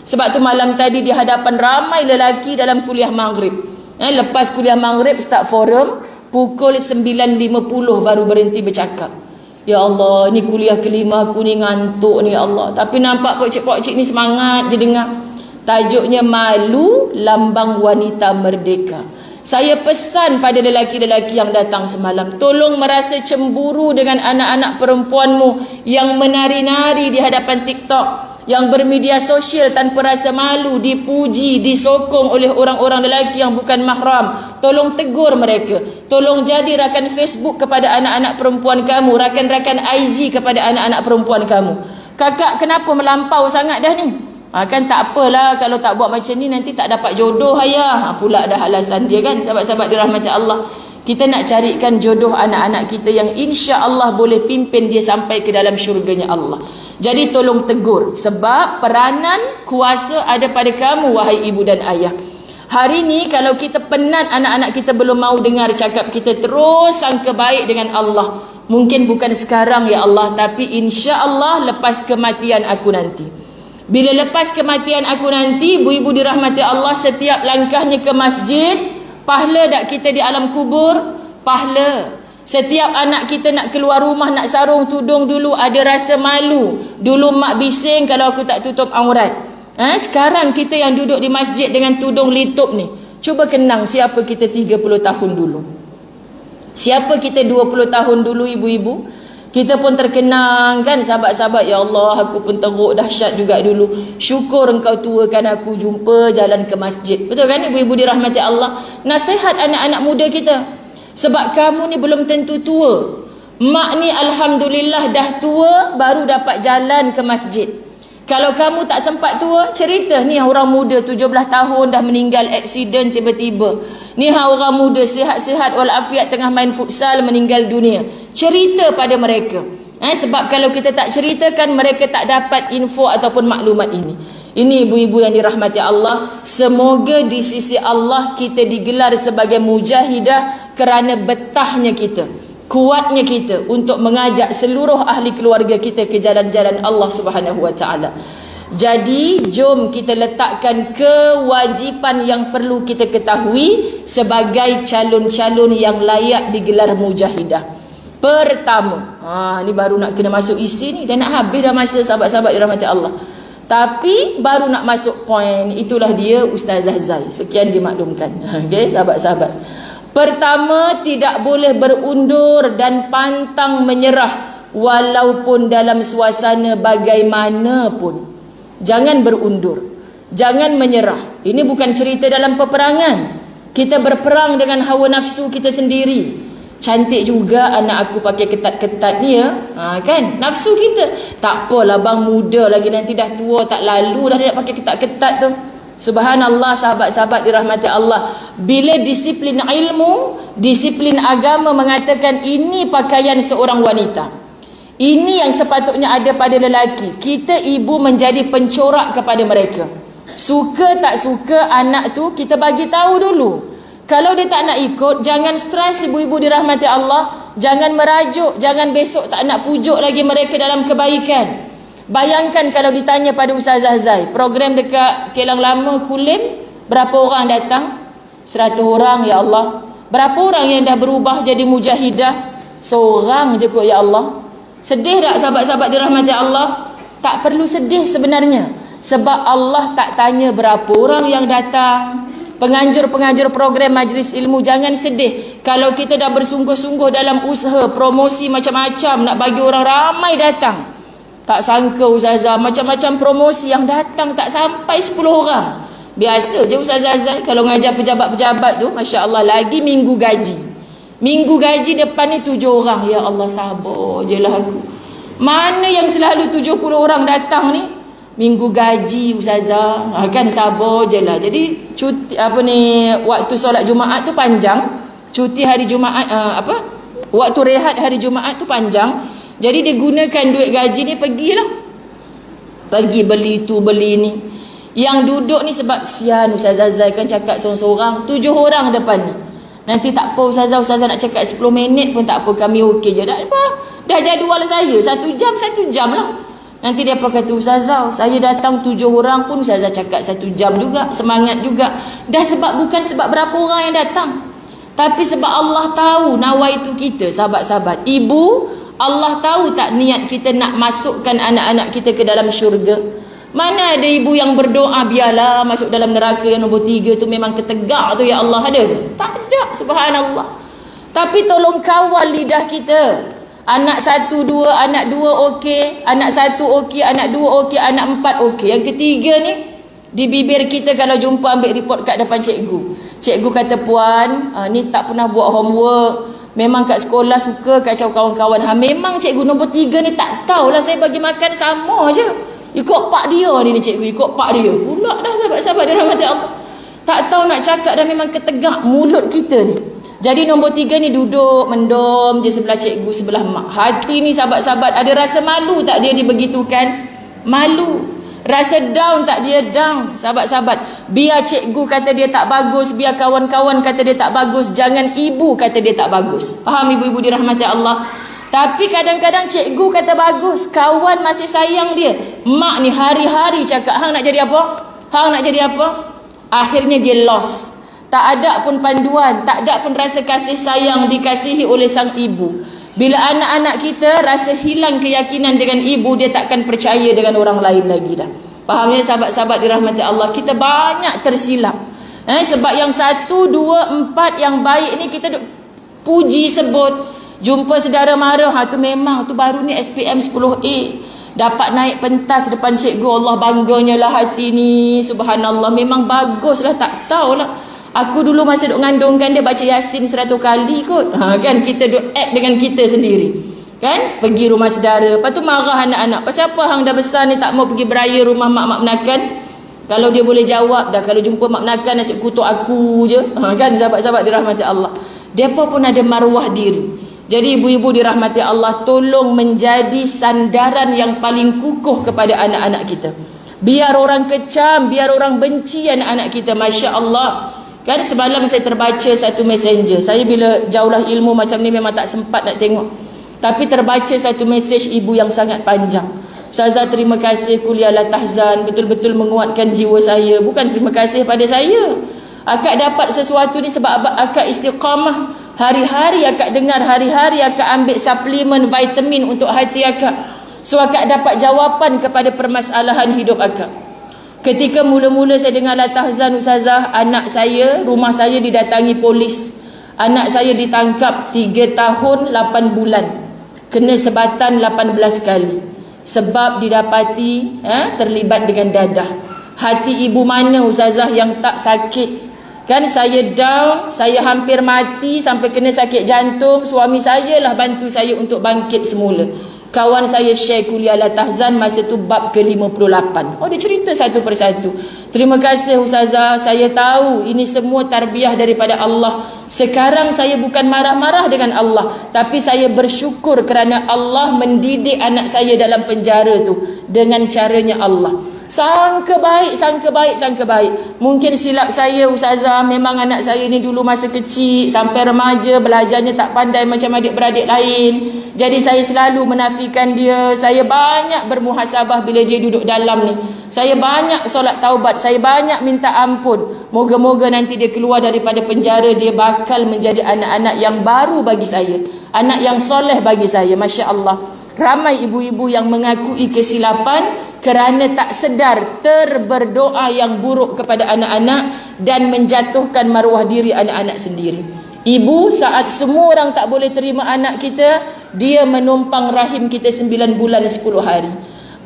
Sebab tu malam tadi di hadapan ramai lelaki dalam kuliah maghrib, lepas kuliah maghrib start forum, pukul 9.50 baru berhenti bercakap. Ya Allah, ni kuliah kelima aku ni, ngantuk ni ya Allah. Tapi nampak pokcik-pokcik ni semangat je dengar. Tajuknya malu lambang wanita merdeka. Saya pesan pada lelaki-lelaki yang datang semalam, tolong merasa cemburu dengan anak-anak perempuanmu yang menari-nari di hadapan TikTok, yang bermedia sosial tanpa rasa malu, dipuji, disokong oleh orang-orang lelaki yang bukan mahram. Tolong tegur mereka. Tolong jadi rakan Facebook kepada anak-anak perempuan kamu, rakan-rakan IG kepada anak-anak perempuan kamu. Kakak kenapa melampau sangat dah ni? Kan tak apalah, kalau tak buat macam ni nanti tak dapat jodoh ayah. Pula dah alasan dia kan. Sahabat-sahabat dirahmati Allah, kita nak carikan jodoh anak-anak kita yang insya Allah boleh pimpin dia sampai ke dalam syurganya Allah. Jadi tolong tegur, sebab peranan kuasa ada pada kamu wahai ibu dan ayah. Hari ni kalau kita penat anak-anak kita belum mau dengar cakap kita, terus sangka baik dengan Allah. Mungkin bukan sekarang ya Allah, tapi insya Allah lepas kematian aku nanti. Bila lepas kematian aku nanti, ibu-ibu dirahmati Allah, setiap langkahnya ke masjid, pahala tak kita di alam kubur? Pahala. Setiap anak kita nak keluar rumah, nak sarung tudung dulu ada rasa malu. Dulu mak bising kalau aku tak tutup aurat. Sekarang kita yang duduk di masjid dengan tudung litup ni, cuba kenang siapa kita 30 tahun dulu. Siapa kita 20 tahun dulu ibu-ibu. Kita pun terkenang kan sahabat-sahabat, ya Allah aku pun teruk dahsyat juga dulu. Syukur engkau tuakan aku jumpa jalan ke masjid. Betul kan ibu-ibu dirahmati Allah? Nasihat anak-anak muda kita. Sebab kamu ni belum tentu tua. Mak ni alhamdulillah dah tua baru dapat jalan ke masjid. Kalau kamu tak sempat tua, cerita ni orang muda 17 tahun dah meninggal aksiden tiba-tiba. Ni orang muda sihat-sihat walafiat tengah main futsal meninggal dunia. Cerita pada mereka. Sebab kalau kita tak ceritakan, mereka tak dapat info ataupun maklumat ini. Ini ibu-ibu yang dirahmati Allah, semoga di sisi Allah kita digelar sebagai mujahidah kerana betahnya kita, kuatnya kita untuk mengajak seluruh ahli keluarga kita ke jalan-jalan Allah Subhanahu wa taala. Jadi jom kita letakkan kewajipan yang perlu kita ketahui sebagai calon-calon yang layak digelar mujahidah. Pertama, ni baru nak kena masuk isi ni, dan nak habis dah masa sahabat-sahabat dirahmati Allah. Tapi baru nak masuk poin, itulah dia Ustazah Zai. Sekian dimaklumkan. Okey, sahabat-sahabat. Pertama, tidak boleh berundur dan pantang menyerah walaupun dalam suasana bagaimanapun. Jangan berundur, jangan menyerah. Ini bukan cerita dalam peperangan. Kita berperang dengan hawa nafsu kita sendiri. Cantik juga anak aku pakai ketat-ketat ni ya. Kan? Nafsu kita. Tak apalah bang, muda lagi, nanti dah tua tak lalu dah dia nak pakai ketat-ketat tu. Subhanallah sahabat-sahabat dirahmati Allah. Bila disiplin ilmu, disiplin agama mengatakan ini pakaian seorang wanita, ini yang sepatutnya ada pada lelaki, kita ibu menjadi pencorak kepada mereka. Suka tak suka anak tu, kita bagi tahu dulu. Kalau dia tak nak ikut, jangan stres ibu-ibu dirahmati Allah. Jangan merajuk, jangan besok tak nak pujuk lagi mereka dalam kebaikan. Bayangkan kalau ditanya pada Ustazah Zai, program dekat Kelang Lama Kulim, berapa orang datang? 100 orang ya Allah. Berapa orang yang dah berubah jadi mujahidah? Seorang je kot ya Allah. Sedih tak sahabat-sahabat dirahmati Allah? Tak perlu sedih sebenarnya. Sebab Allah tak tanya berapa orang yang datang. Penganjur-penganjur program majlis ilmu, jangan sedih. Kalau kita dah bersungguh-sungguh dalam usaha promosi macam-macam, nak bagi orang ramai datang. Tak sangka Ustazah, macam-macam promosi yang datang tak sampai 10 orang. Biasa je Ustazah Zai kalau ngajar pejabat-pejabat tu, Masya Allah, lagi minggu gaji. Minggu gaji depan ni 7 orang. Ya Allah, sabar je lah aku. Mana yang selalu 70 orang datang ni? Minggu gaji Ustazah, kan sabar je lah. Jadi cuti waktu solat Jumaat tu panjang, cuti hari Jumaat waktu rehat hari Jumaat tu panjang. Jadi dia gunakan duit gaji ni pergilah, pergi beli tu beli ni. Yang duduk ni sebab sian Ustazah Zai kan cakap seorang-seorang, 7 orang depan ni. Nanti tak apa Ustazah nak cakap 10 minit pun tak apa, kami okey je. Dah apa? Dah jadual saya 1 jam lah. Nanti dia apa kata, ustazah, saya datang 7 orang pun ustazah cakap 1 jam juga, semangat juga. Dah bukan sebab berapa orang yang datang, tapi sebab Allah tahu nawaitu kita, sahabat-sahabat. Ibu, Allah tahu tak niat kita nak masukkan anak-anak kita ke dalam syurga. Mana ada ibu yang berdoa biarlah masuk dalam neraka yang nombor 3 tu memang ketegak tu, ya Allah, ada? Tak ada, subhanallah. Tapi tolong kawal lidah kita. Anak 1, 2, anak 2 okey, anak 1 okey, anak 2 okey, anak 4 okey. Yang ketiga ni, di bibir kita kalau jumpa ambil report kat depan cikgu. Cikgu kata, puan, ni tak pernah buat homework. Memang kat sekolah suka kacau kawan-kawan. Memang cikgu nombor 3 ni tak tahulah, saya bagi makan sama je. Ikut pak dia ni cikgu, ikut pak dia. Pula dah sahabat-sahabat dia rahmat Allah. Tak tahu nak cakap dah, memang ketegak mulut kita ni. Jadi nombor 3 ni duduk mendom je sebelah cikgu, sebelah mak. Hati ni sahabat-sahabat, ada rasa malu tak dia dibegitukan? Malu. Rasa down tak dia? Down. Sahabat-sahabat, biar cikgu kata dia tak bagus, biar kawan-kawan kata dia tak bagus, jangan ibu kata dia tak bagus. Faham ibu-ibu dirahmati Allah? Tapi kadang-kadang cikgu kata bagus, kawan masih sayang dia. Mak ni hari-hari cakap, hang nak jadi apa? Hang nak jadi apa? Akhirnya dia lost. Tak ada pun panduan, tak ada pun rasa kasih sayang dikasihi oleh sang ibu. Bila anak-anak kita rasa hilang keyakinan dengan ibu, dia takkan percaya dengan orang lain lagi dah. Faham ya sahabat-sahabat dirahmati Allah? Kita banyak tersilap. Sebab yang 1, 2, 4 yang baik ni kita puji sebut. Jumpa saudara marah, tu memang tu baru ni SPM 10A. Dapat naik pentas depan cikgu, Allah bangganya lah hati ni. Subhanallah, memang baguslah, tak tahulah. Aku dulu masa duk ngandungkan dia baca Yasin 100 kali kot. Kan kita duk act dengan kita sendiri. Kan? Pergi rumah saudara. Lepas tu marah anak-anak. Pasal apa hang dah besar ni tak mau pergi beraya rumah mak-mak menakan? Kalau dia boleh jawab dah, kalau jumpa mak menakan nasi kutuk aku je. Kan sahabat-sahabat dirahmati Allah. Depa pun ada maruah diri. Jadi ibu-ibu dirahmati Allah, tolong menjadi sandaran yang paling kukuh kepada anak-anak kita. Biar orang kecam, biar orang benci anak-anak kita. Masya Allah. Kan semalam saya terbaca satu messenger. Saya bila jauhlah ilmu macam ni memang tak sempat nak tengok. Tapi terbaca satu mesej ibu yang sangat panjang. Ustazah, terima kasih kuliah La Tahzan, betul-betul menguatkan jiwa saya. Bukan terima kasih pada saya. Akak dapat sesuatu ni sebab akak istiqamah. Hari-hari akak dengar, hari-hari akak ambil suplemen vitamin untuk hati akak. So akak dapat jawapan kepada permasalahan hidup akak. Ketika mula-mula saya dengar La Tahzan, ustazah, anak saya, rumah saya didatangi polis. Anak saya ditangkap 3 tahun 8 bulan. Kena sebatan 18 kali. Sebab didapati terlibat dengan dadah. Hati ibu mana ustazah yang tak sakit? Kan saya down, saya hampir mati sampai kena sakit jantung. Suami saya lah bantu saya untuk bangkit semula. Kawan saya share kuliah La Tahzan masa tu bab ke-58. Oh, dia cerita satu persatu. Terima kasih ustazah, saya tahu ini semua tarbiyah daripada Allah. Sekarang saya bukan marah-marah dengan Allah, tapi saya bersyukur kerana Allah mendidik anak saya dalam penjara tu dengan caranya Allah. Sangka baik, sangka baik, sangka baik. Mungkin silap saya ustazah, memang anak saya ni dulu masa kecil sampai remaja belajarnya tak pandai macam adik-beradik lain. Jadi saya selalu menafikan dia. Saya banyak bermuhasabah bila dia duduk dalam ni. Saya banyak solat taubat, saya banyak minta ampun. Moga-moga nanti dia keluar daripada penjara, dia bakal menjadi anak-anak yang baru bagi saya. Anak yang soleh bagi saya. Masya Allah. Ramai ibu-ibu yang mengakui kesilapan kerana tak sedar terberdoa yang buruk kepada anak-anak dan menjatuhkan maruah diri anak-anak sendiri. Ibu saat semua orang tak boleh terima anak kita, dia menumpang rahim kita 9 bulan 10 hari.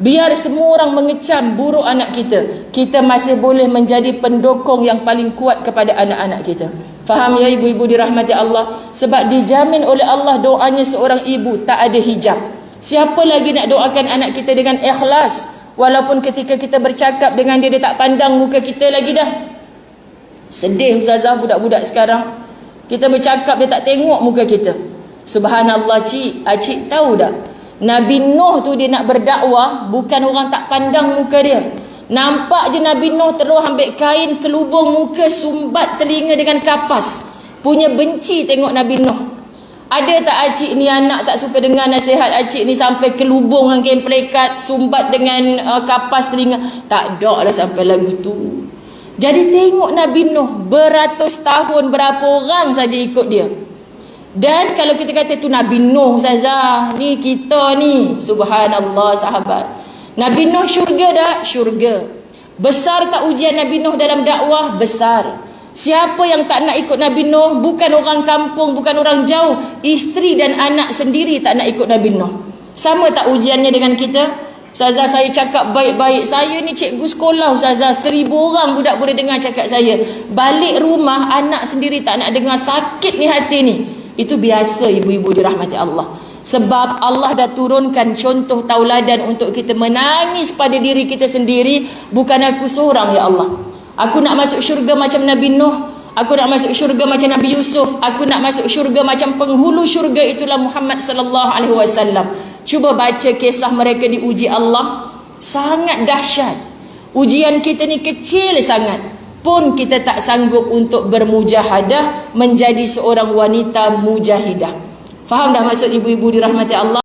Biar semua orang mengecam buruk anak kita, kita masih boleh menjadi pendokong yang paling kuat kepada anak-anak kita. Faham ya ibu-ibu dirahmati Allah? Sebab dijamin oleh Allah doanya seorang ibu tak ada hijab. Siapa lagi nak doakan anak kita dengan ikhlas? Walaupun ketika kita bercakap dengan dia, dia tak pandang muka kita lagi dah. Sedih ustazah budak-budak sekarang. Kita bercakap, dia tak tengok muka kita. Subhanallah cik, acik tahu tak? Nabi Nuh tu dia nak berdakwah, bukan orang tak pandang muka dia. Nampak je Nabi Nuh terus ambil kain kelubung muka, sumbat telinga dengan kapas. Punya benci tengok Nabi Nuh. Ada tak acik ni anak tak suka dengar nasihat acik ni sampai ke lubung dengan kain pelekat, sumbat dengan kapas telinga? Tak ada lah sampai lagu tu. Jadi tengok Nabi Nuh, beratus tahun berapa orang saja ikut dia. Dan kalau kita kata tu Nabi Nuh Ustazah, ni kita ni, subhanallah sahabat. Nabi Nuh syurga tak? Syurga. Besar tak ujian Nabi Nuh dalam dakwah? Besar. Siapa yang tak nak ikut Nabi Nuh? Bukan orang kampung, bukan orang jauh, isteri dan anak sendiri tak nak ikut Nabi Nuh. Sama tak ujiannya dengan kita? Ustazah, saya cakap baik-baik, saya ni cikgu sekolah Ustazah, 1000 orang budak boleh dengar cakap saya. Balik rumah anak sendiri tak nak dengar, sakit ni hati ni. Itu biasa ibu-ibu dirahmati Allah. Sebab Allah dah turunkan contoh tauladan untuk kita menangis pada diri kita sendiri. Bukan aku seorang ya Allah. Aku nak masuk syurga macam Nabi Nuh. Aku nak masuk syurga macam Nabi Yusuf. Aku nak masuk syurga macam penghulu syurga itulah Muhammad sallallahu alaihi wasallam. Cuba baca kisah mereka diuji Allah. Sangat dahsyat. Ujian kita ni kecil sangat. Pun kita tak sanggup untuk bermujahadah menjadi seorang wanita mujahidah. Faham dah maksud ibu-ibu dirahmati Allah?